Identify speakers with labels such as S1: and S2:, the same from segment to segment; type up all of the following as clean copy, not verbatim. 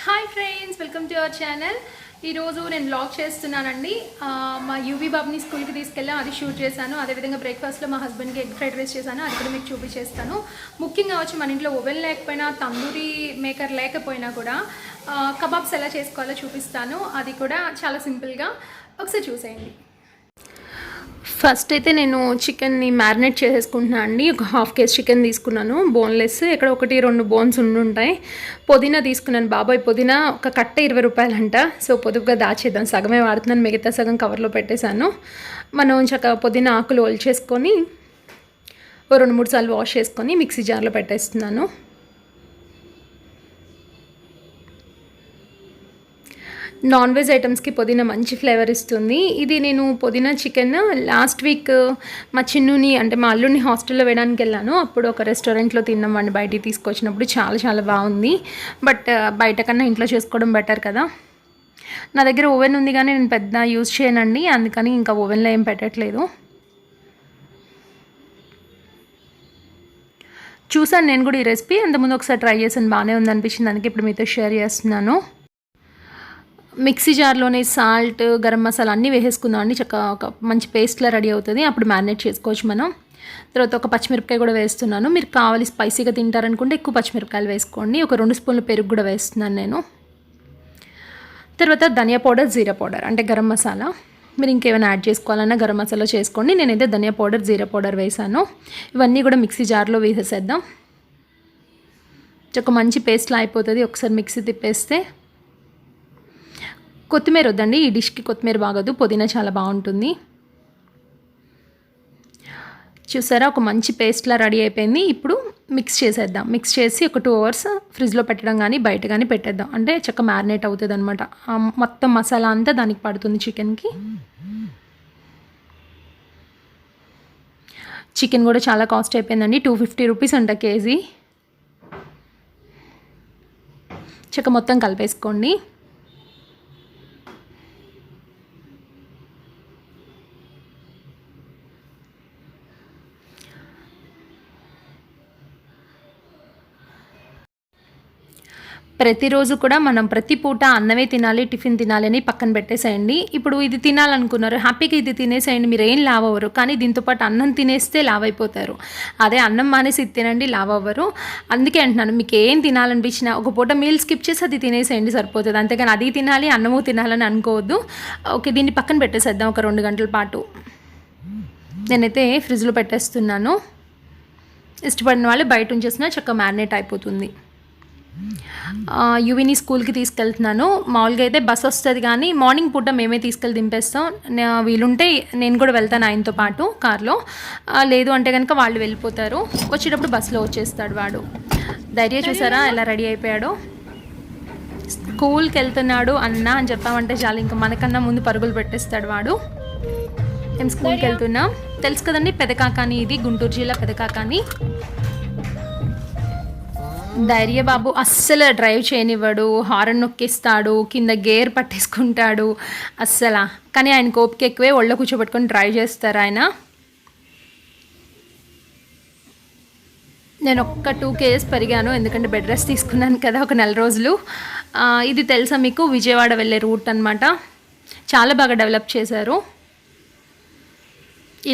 S1: Hi friends, welcome to our channel. ఈరోజు నేను blog చేస్తున్నానండి. మా యూవీ బాబుని స్కూల్కి తీసుకెళ్ళాను, అది షూట్ చేశాను. అదేవిధంగా బ్రేక్ఫాస్ట్లో మా హస్బెండ్కి ఎగ్ ఫ్రైడ్ రైస్ చేశాను, అది కూడా మీకు చూపించేస్తాను. ముఖ్యంగా వచ్చి మన ఇంట్లో ఓవెన్ లేకపోయినా, తందూరి మేకర్ లేకపోయినా కూడా కబాబ్స్ ఎలా చేసుకోవాలో చూపిస్తాను. అది కూడా చాలా సింపుల్గా, ఒకసారి చూసేయండి. ఫస్ట్ అయితే నేను చికెన్ని మ్యారినేట్ చేసేసుకుంటున్నాను అండి. ఒక హాఫ్ కేజీ చికెన్ తీసుకున్నాను, బోన్లెస్. ఇక్కడ 1-2 బోన్స్ ఉంటాయి. పుదీనా తీసుకున్నాను. బాబాయ్ పుదీనా ఒక కట్ట 20 రూపాయలంట. సో పొదుపుగా దాచేద్దాం, సగమే వాడుతున్నాను, మిగతా సగం కవర్లో పెట్టేశాను. మనం చక్కగా పుదీనా ఆకులు ఒలిచేసుకొని 2-3 సార్లు వాష్ చేసుకొని మిక్సీ జార్లో పెట్టేస్తున్నాను. నాన్ వెజ్ ఐటమ్స్కి పుదీనా మంచి ఫ్లేవర్ ఇస్తుంది. ఇది నేను పుదీనా చికెన్ లాస్ట్ వీక్ మా చిన్నుని, అంటే మా అల్లుడిని హాస్టల్లో వేయడానికి వెళ్ళాను. అప్పుడు ఒక రెస్టారెంట్లో తిన్నామండి, బయటికి తీసుకొచ్చినప్పుడు. చాలా చాలా బాగుంది. బట్ బయట కన్నా ఇంట్లో చేసుకోవడం బెటర్ కదా. నా దగ్గర ఓవెన్ ఉంది కానీ నేను పెద్ద యూజ్ చేయనండి, అందుకని ఇంకా ఓవెన్లో ఏం పెట్టట్లేదు. చూసాను నేను కూడా ఈ రెసిపీ, అంతకుముందు ఒకసారి ట్రై చేశాను, బాగానే ఉందనిపించింది, అందుకే ఇప్పుడు మీతో షేర్ చేస్తున్నాను. మిక్సీ జార్లోనే సాల్ట్, గరం మసాలా అన్నీ వేసేసుకుందాం అండి. చక్కగా ఒక మంచి పేస్ట్లా రెడీ అవుతుంది. అప్పుడు మ్యారినేట్ చేసుకోవచ్చు మనం. తర్వాత ఒక పచ్చిమిరపకాయ కూడా వేస్తున్నాను. మీరు కావాలి స్పైసీగా తింటారనుకుంటే ఎక్కువ పచ్చిమిరపకాయలు వేసుకోండి. ఒక 2 స్పూన్ల పెరుగు కూడా వేస్తున్నాను నేను. తర్వాత ధనియా పౌడర్, జీరా పౌడర్ అంటే గరం మసాలా. మీరు ఇంకేమైనా యాడ్ చేసుకోవాలన్నా గరం మసాలా చేసుకోండి. నేనైతే ధనియా పౌడర్, జీరా పౌడర్ వేసాను. ఇవన్నీ కూడా మిక్సీ జార్లో వేసేసేద్దాం. ఒక మంచి పేస్ట్లా అయిపోతుంది. ఒకసారి మిక్సీ తిప్పేస్తే. కొత్తిమీర వద్దండి, ఈ డిష్కి కొత్తిమీర బాగోదు, పుదీనా చాలా బాగుంటుంది. చూసారా, ఒక మంచి పేస్ట్లా రెడీ అయిపోయింది. ఇప్పుడు మిక్స్ చేసేద్దాం. మిక్స్ చేసి ఒక 2 అవర్స్ ఫ్రిడ్జ్లో పెట్టడం కానీ బయట కానీ పెట్టేద్దాం. అంటే చక్కగా మ్యారినేట్ అవుతుంది అనమాట. మొత్తం మసాలా అంతా దానికి పడుతుంది చికెన్కి. చికెన్ కూడా చాలా కాస్ట్ అయిపోయిందండి, 250 రూపీస్ అంట కేజీ. చక్క మొత్తం కలిపేసుకోండి. ప్రతిరోజు కూడా మనం ప్రతి పూట అన్నమే తినాలి, టిఫిన్ తినాలి అని పక్కన పెట్టేసేయండి. ఇప్పుడు ఇది తినాలనుకున్నారు, హ్యాపీగా ఇది తినేసేయండి, మీరు ఏం లావ్ అవ్వరు. కానీ దీంతోపాటు అన్నం తినేస్తే లావ్ అయిపోతారు. అదే అన్నం మానేసి ఇది తినండి, లావ్ అవ్వరు. అందుకే అంటున్నాను, మీకు ఏం తినాలనిపించినా ఒక పూట మీల్ స్కిప్ చేసి అది తినేసేయండి, సరిపోతుంది. అంతేగాని అది తినాలి, అన్నము తినాలని అనుకోవద్దు. ఓకే, దీన్ని పక్కన పెట్టేసేద్దాం ఒక 2 గంటల పాటు. నేనైతే ఫ్రిడ్జ్లో పెట్టేస్తున్నాను. ఇష్టపడిన వాళ్ళు బయట ఉంచేసినా చక్కగా మ్యారినేట్ అయిపోతుంది. యువిని స్కూల్కి తీసుకెళ్తున్నాను. మామూలుగా అయితే బస్ వస్తుంది, కానీ మార్నింగ్ పూట మేమే తీసుకెళ్ళి దింపేస్తాం. వీలుంటే నేను కూడా వెళ్తాను ఆయనతో పాటు కార్లో. లేదు అంటే కనుక వాళ్ళు వెళ్ళిపోతారు. వచ్చేటప్పుడు బస్సులో వచ్చేస్తాడు వాడు. ధైర్య చూసారా ఎలా రెడీ అయిపోయాడో. స్కూల్కి వెళ్తున్నాడు అన్న అని చెప్పామంటే చాలు, ఇంకా మనకన్నా ముందు పరుగులు పెట్టేస్తాడు వాడు. మేము స్కూల్కి వెళ్తున్నాం. తెలుసు కదండి, పెదకాకాని, ఇది గుంటూరు జిల్లా పెదకాకాని. ధైర్య బాబు అస్సలు డ్రైవ్ చేయనివ్వడు, హారన్ నొక్కిస్తాడు, కింద గేర్ పట్టేసుకుంటాడు అస్సలు. కానీ ఆయన కోపిక ఎక్కువే, ఒళ్ళో కూర్చోబెట్టుకొని డ్రైవ్ చేస్తారు ఆయన. నేను ఒక్క 2 kgs పెరిగాను, ఎందుకంటే బెడ్ రెస్ట్ తీసుకున్నాను కదా ఒక 4 రోజులు. ఇది తెలుసా మీకు, విజయవాడ వెళ్ళే రూట్ అనమాట. చాలా బాగా డెవలప్ చేశారు.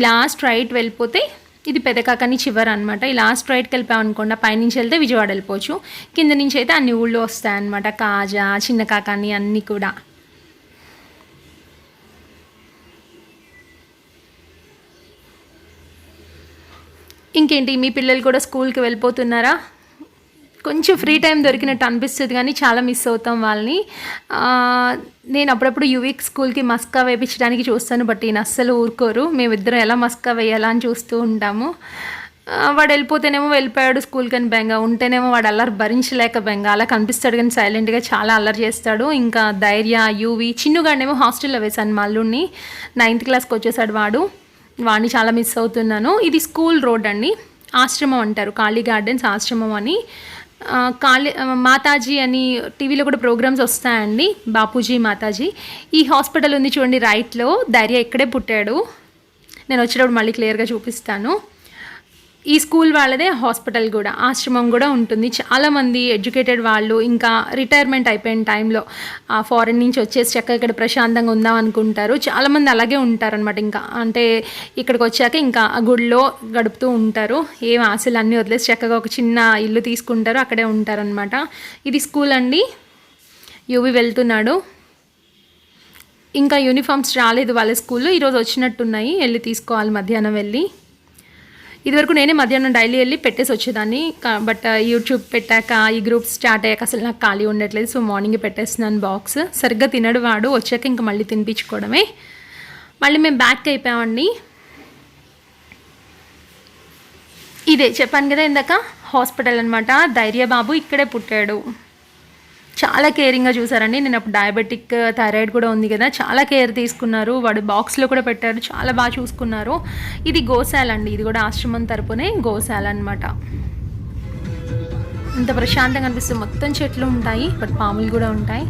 S1: ఇలా స్ట్రైట్ వెళ్ళిపోతే ఇది పెదకాకని చివరి అనమాట. ఇలా స్ట్రైట్కి వెళ్ళిపోయామనుకోండి, పైనుంచి వెళ్తే విజయవాడ వెళ్ళిపోవచ్చు, కింద నుంచి అయితే అన్ని ఊళ్ళో వస్తాయన్నమాట. కాజా, చిన్న కాకాని అన్నీ కూడా. ఇంకేంటి, మీ పిల్లలు కూడా స్కూల్కి వెళ్ళిపోతున్నారా? కొంచెం ఫ్రీ టైం దొరికినట్టు అనిపిస్తుంది, కానీ చాలా మిస్ అవుతాం వాళ్ళని. నేను అప్పుడప్పుడు యువీక్ స్కూల్కి మస్కా వేయించడానికి చూస్తాను, బట్ ఈయన అస్సలు ఊరుకోరు. మేమిద్దరం ఎలా మస్కా వేయాలా అని చూస్తూ ఉంటాము. వాడు వెళ్ళిపోతేనేమో వెళ్ళిపోయాడు స్కూల్కి అని బెంగ, ఉంటేనేమో వాడు అల్లరి భరించలేక బెంగ. అలా కనిపిస్తాడు కానీ సైలెంట్గా చాలా అల్లరి చేస్తాడు. ఇంకా ధైర్య, యూవి, చిన్నుగాడేమో హాస్టల్లో వేశాను మా అల్లుడిని. 9th క్లాస్కి వచ్చేసాడు వాడు. వాడిని చాలా మిస్ అవుతున్నాను. ఇది స్కూల్ రోడ్ అండి, ఆశ్రమం అంటారు, కాళీ గార్డెన్స్ ఆశ్రమం అని. మాతాజీ అని టీవీలో కూడా ప్రోగ్రామ్స్ వస్తాయండి, బాపూజీ, మాతాజీ. ఈ హాస్పిటల్ ఉంది చూడండి రైట్లో, ధైర్య ఇక్కడే పుట్టాడు. నేను వచ్చేటప్పుడు మళ్ళీ క్లియర్గా చూపిస్తాను. ఈ స్కూల్ వాళ్ళదే హాస్పిటల్ కూడా, ఆశ్రమం కూడా ఉంటుంది. చాలామంది ఎడ్యుకేటెడ్ వాళ్ళు ఇంకా రిటైర్మెంట్ అయిపోయిన టైంలో ఫారెన్ నుంచి వచ్చేసి చక్కగా ఇక్కడ ప్రశాంతంగా ఉందాం అనుకుంటారు. చాలామంది అలాగే ఉంటారనమాట. ఇంకా అంటే ఇక్కడికి వచ్చాక ఇంకా గుడిలో గడుపుతూ ఉంటారు. ఏం ఆశలు అన్నీ వదిలేసి చక్కగా ఒక చిన్న ఇల్లు తీసుకుంటారు, అక్కడే ఉంటారనమాట. ఇది స్కూల్ అండి. యువి వెళ్తున్నాడు. ఇంకా యూనిఫామ్స్ రాలేదు వాళ్ళ స్కూల్లో, ఈరోజు వచ్చినట్టున్నాయి. వెళ్ళి తీసుకోవాలి మధ్యాహ్నం వెళ్ళి. ఇదివరకు నేనే మధ్యాహ్నం డైలీ వెళ్ళి పెట్టేసి వచ్చేదాన్ని. బట్ యూట్యూబ్ పెట్టాక ఈ గ్రూప్స్ స్టార్ట్ అయ్యాక అసలు నాకు ఖాళీ ఉండట్లేదు. సో మార్నింగే పెట్టేస్తున్నాను బాక్స్. సరిగ్గా తినడు వాడు, వచ్చాక ఇంకా మళ్ళీ తినిపించుకోవడమే. మళ్ళీ మేము బ్యాక్ అయిపోయామండి. ఇదే చెప్పాను కదా ఇందాక, హాస్పిటల్ అనమాట. ధైర్య బాబు ఇక్కడే పుట్టాడు. చాలా కేరింగ్గా చూసారండి. నేను అప్పుడు డయాబెటిక్ థైరాయిడ్ కూడా ఉంది కదా, చాలా కేర్ తీసుకున్నారు. వాడు బాక్స్లో కూడా పెట్టారు, చాలా బాగా చూసుకున్నారు. ఇది గోశాల అండి, ఇది కూడా ఆశ్రమం తరపునే గోశాల అనమాట. ఇంత ప్రశాంతంగా అనిపిస్తుంది. మొత్తం చెట్లు ఉంటాయి, బట్ పాములు కూడా ఉంటాయి.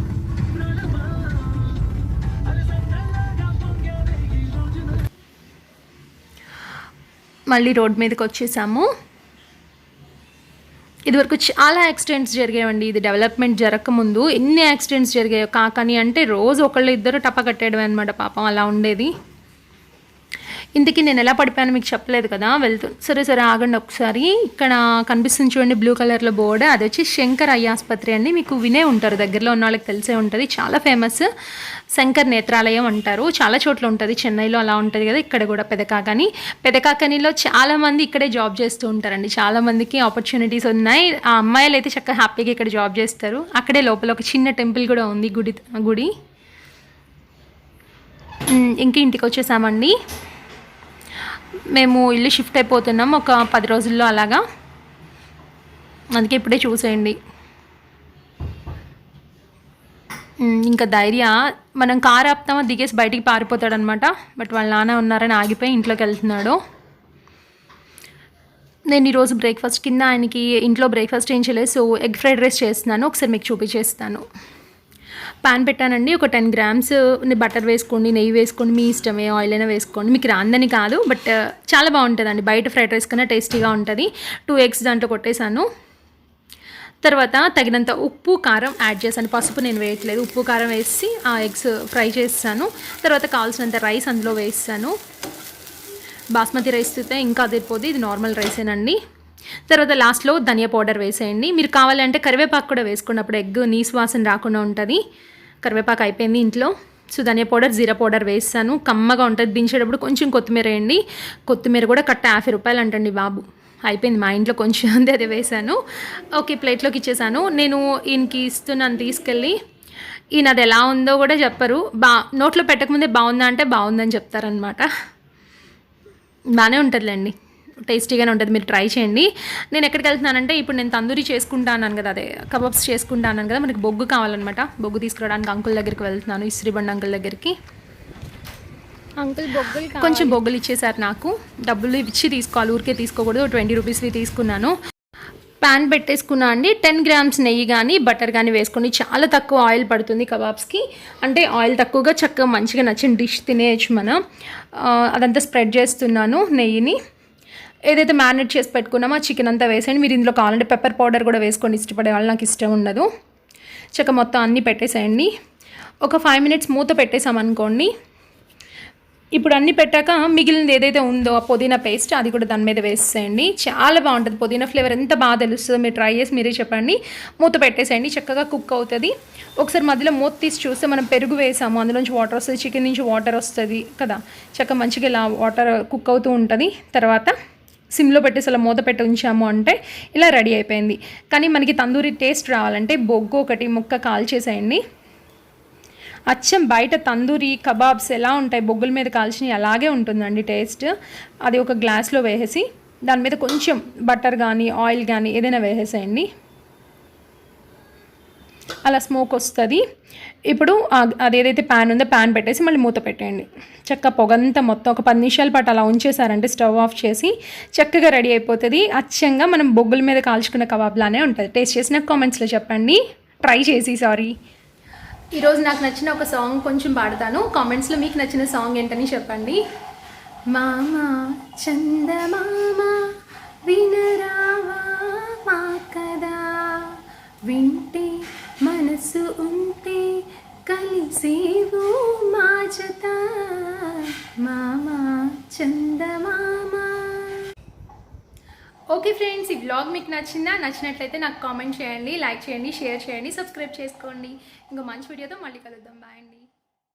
S1: మళ్ళీ రోడ్ మీదకి వచ్చేసాము. ఇదివరకు చాలా యాక్సిడెంట్స్ జరిగాయండి. ఇది డెవలప్మెంట్ జరగకముందు ఎన్ని యాక్సిడెంట్స్ జరిగాయో. కాకని అంటే రోజు ఒకళ్ళు ఇద్దరు టప కట్టేయడం అనమాట. పాపం అలా ఉండేది. ఇంతకీ నేను ఎలా పడిపోయాను మీకు చెప్పలేదు కదా. సరే ఆగండి ఒకసారి. ఇక్కడ కనిపిస్తుంది చూడండి బ్లూ కలర్లో బోర్డు, అది వచ్చి శంకర్ ఐ ఆసుపత్రి అండి. మీకు వినే ఉంటారు, దగ్గరలో ఉన్న వాళ్ళకి తెలిసే ఉంటుంది. చాలా ఫేమస్, శంకర్ నేత్రాలయం అంటారు. చాలా చోట్ల ఉంటుంది, చెన్నైలో అలా ఉంటుంది కదా, ఇక్కడ కూడా పెదకాకనిలో చాలామంది ఇక్కడే జాబ్ చేస్తూ ఉంటారండి. చాలామందికి ఆపర్చునిటీస్ ఉన్నాయి. ఆ అమ్మాయిలు అయితే చక్కగా హ్యాపీగా ఇక్కడ జాబ్ చేస్తారు. అక్కడే లోపల ఒక చిన్న టెంపుల్ కూడా ఉంది, గుడి. ఇంక ఇంటికి వచ్చేసామండి. మేము ఇల్లు షిఫ్ట్ అయిపోతున్నాం ఒక 10 రోజుల్లో అలాగా. అందుకే ఇప్పుడే చూసేయండి. ఇంకా ధైర్య మనం కారు ఆపుతామో దిగేసి బయటికి పారిపోతాడనమాట. బట్ వాళ్ళ నాన్న ఉన్నారని ఆగిపోయి ఇంట్లోకి వెళ్తున్నాడు. నేను ఈరోజు బ్రేక్ఫాస్ట్ కింద ఆయనకి ఇంట్లో బ్రేక్ఫాస్ట్ ఏం చేయలేదు. సో ఎగ్ ఫ్రైడ్ రైస్ చేస్తున్నాను, ఒకసారి మీకు చూపించేస్తాను. పాన్ పెట్టానండి. ఒక 10 గ్రామ్స్ బటర్ వేసుకోండి, నెయ్యి వేసుకోండి, మీ ఇష్టమే, ఆయిల్ అయినా వేసుకోండి. మీకు రాందని కాదు, బట్ చాలా బాగుంటుందండి. బయట ఫ్రైడ్ రైస్ కన్నా టేస్టీగా ఉంటుంది. 2 ఎగ్స్ దాంట్లో కొట్టేశాను. తర్వాత తగినంత ఉప్పు కారం యాడ్ చేశాను. పసుపు నేను వేయట్లేదు, ఉప్పు కారం వేసి ఆ ఎగ్స్ ఫ్రై చేస్తాను. తర్వాత కావాల్సినంత రైస్ అందులో వేస్తాను. బాస్మతి రైస్ అయితే ఇంకా అదిరిపోదు, ఇది నార్మల్ రైసేనండి. తర్వాత లాస్ట్లో ధనియా పౌడర్ వేసేయండి. మీరు కావాలంటే కరివేపాకు కూడా వేసుకోండి, అప్పుడు ఎగ్ నీసు వాసన రాకుండా ఉంటుంది. కరివేపాకు అయిపోయింది ఇంట్లో. సో ధనియా పౌడర్, జీరా పౌడర్ వేస్తాను, కమ్మగా ఉంటుంది. దించేటప్పుడు కొంచెం కొత్తిమీర వేయండి. కొత్తిమీర కూడా కట్ట 50 రూపాయలు అంటండి బాబు. అయిపోయింది, మా ఇంట్లో కొంచెం అంతే, అదే వేసాను. ఓకే, ప్లేట్లోకి ఇచ్చేసాను. నేను ఈయనకి ఇస్తున్నాను తీసుకెళ్ళి. ఈయన అది ఎలా ఉందో కూడా చెప్పరు. నోట్లో పెట్టకముందే బాగుందా అంటే బాగుందని చెప్తారనమాట. బాగానే ఉంటుందిలేండి, టేస్టీగానే ఉంటుంది, మీరు ట్రై చేయండి. నేను ఎక్కడికి వెళ్తున్నానంటే ఇప్పుడు నేను తందూరి చేసుకుంటాను కదా, అదే కబాబ్స్ చేసుకుంటాను కదా, మనకి బొగ్గు కావాలన్నమాట. బొగ్గు తీసుకురావడానికి అంకుల్ దగ్గరికి వెళ్తున్నాను, ఇస్త్రీబండి అంకుల్ దగ్గరికి.
S2: అంకుల్ బొగ్గులు
S1: కొంచెం బొగ్గులు ఇచ్చేసారు నాకు. డబ్బులు ఇచ్చి తీసుకోవాలి, ఊరికే తీసుకోకూడదు. 20 రూపీస్వి తీసుకున్నాను. ప్యాన్ పెట్టేసుకున్నా అండి. 10 గ్రామ్స్ నెయ్యి కానీ బటర్ కానీ వేసుకోండి. చాలా తక్కువ ఆయిల్ పడుతుంది కబాబ్స్కి. అంటే ఆయిల్ తక్కువగా చక్కగా మంచిగా నచ్చిన డిష్ తినేయచ్చు మనం. అదంతా స్ప్రెడ్ చేస్తున్నాను నెయ్యిని. ఏదైతే మ్యారినేట్ చేసి పెట్టుకున్నామో ఆ చికెన్ అంతా వేసేయండి. మీరు ఇందులో కావాలంటే పెప్పర్ పౌడర్ కూడా వేసుకోండి, ఇష్టపడే వాళ్ళు, నాకు ఇష్టం ఉండదు. చక్కగా మొత్తం అన్నీ పెట్టేసేయండి. ఒక 5 మినిట్స్ మూత పెట్టేసామనుకోండి. ఇప్పుడు అన్నీ పెట్టాక మిగిలినది ఏదైతే ఉందో ఆ పుదీనా పేస్ట్ అది కూడా దాని మీద వేసేయండి. చాలా బాగుంటుంది, పుదీనా ఫ్లేవర్ ఎంత బాగా తెలుస్తుందో. మీరు ట్రై చేసి మీరే చెప్పండి. మూత పెట్టేసేయండి, చక్కగా కుక్ అవుతుంది. ఒకసారి మధ్యలో మూత తీసి చూస్తే మనం పెరుగు వేసాము, అందులోంచి వాటర్ వస్తుంది, చికెన్ నుంచి వాటర్ వస్తుంది కదా, చక్కగా మంచిగా ఇలా వాటర్ కుక్ అవుతూ ఉంటుంది. తర్వాత సిమ్లో పెట్టేసి అలా మూత పెట్టి ఉంచాము అంటే ఇలా రెడీ అయిపోయింది. కానీ మనకి తందూరి టేస్ట్ రావాలంటే బొగ్గు ఒకటి ముక్క కాల్చేసేయండి. అచ్చం బయట తందూరి కబాబ్స్ ఎలా ఉంటాయి బొగ్గుల మీద కాల్చినవి అలాగే ఉంటుందండి టేస్ట్. అది ఒక గ్లాస్లో వేసేసి దాని మీద కొంచెం బటర్ కానీ ఆయిల్ కానీ ఏదైనా వేసేసేయండి. అలా స్మోక్ వస్తుంది. ఇప్పుడు అదేదైతే ప్యాన్ ఉందో ప్యాన్ పెట్టేసి మళ్ళీ మూత పెట్టేయండి. చక్కగా పొగంతా మొత్తం ఒక 10 నిమిషాల పాటు అలా ఉంచేసారంటే స్టవ్ ఆఫ్ చేసి చక్కగా రెడీ అయిపోతుంది. అచ్చంగా మనం బొగ్గుల మీద కాల్చుకున్న కబాబ్లానే ఉంటుంది. టేస్ట్ చేసి నాకు కామెంట్స్లో చెప్పండి, ట్రై చేసి. ఈరోజు నాకు నచ్చిన ఒక సాంగ్ కొంచెం పాడతాను, కామెంట్స్లో మీకు నచ్చిన సాంగ్ ఏంటని చెప్పండి. మామ చందమామ వినరావా మా కదా, వింటే మనసు ఉంటే కలిసేవు మా జత, మామా చందమామ. ఓకే ఫ్రెండ్స్, ఈ వ్లాగ్ మీకు నచ్చినట్లయితే నాకు కామెంట్ చేయండి, లైక్ చేయండి, షేర్ చేయండి, సబ్స్క్రైబ్ చేసుకోండి. ఇంకో మంచి వీడియోతో మళ్ళీ కలుద్దాం. బాయ్ అండి.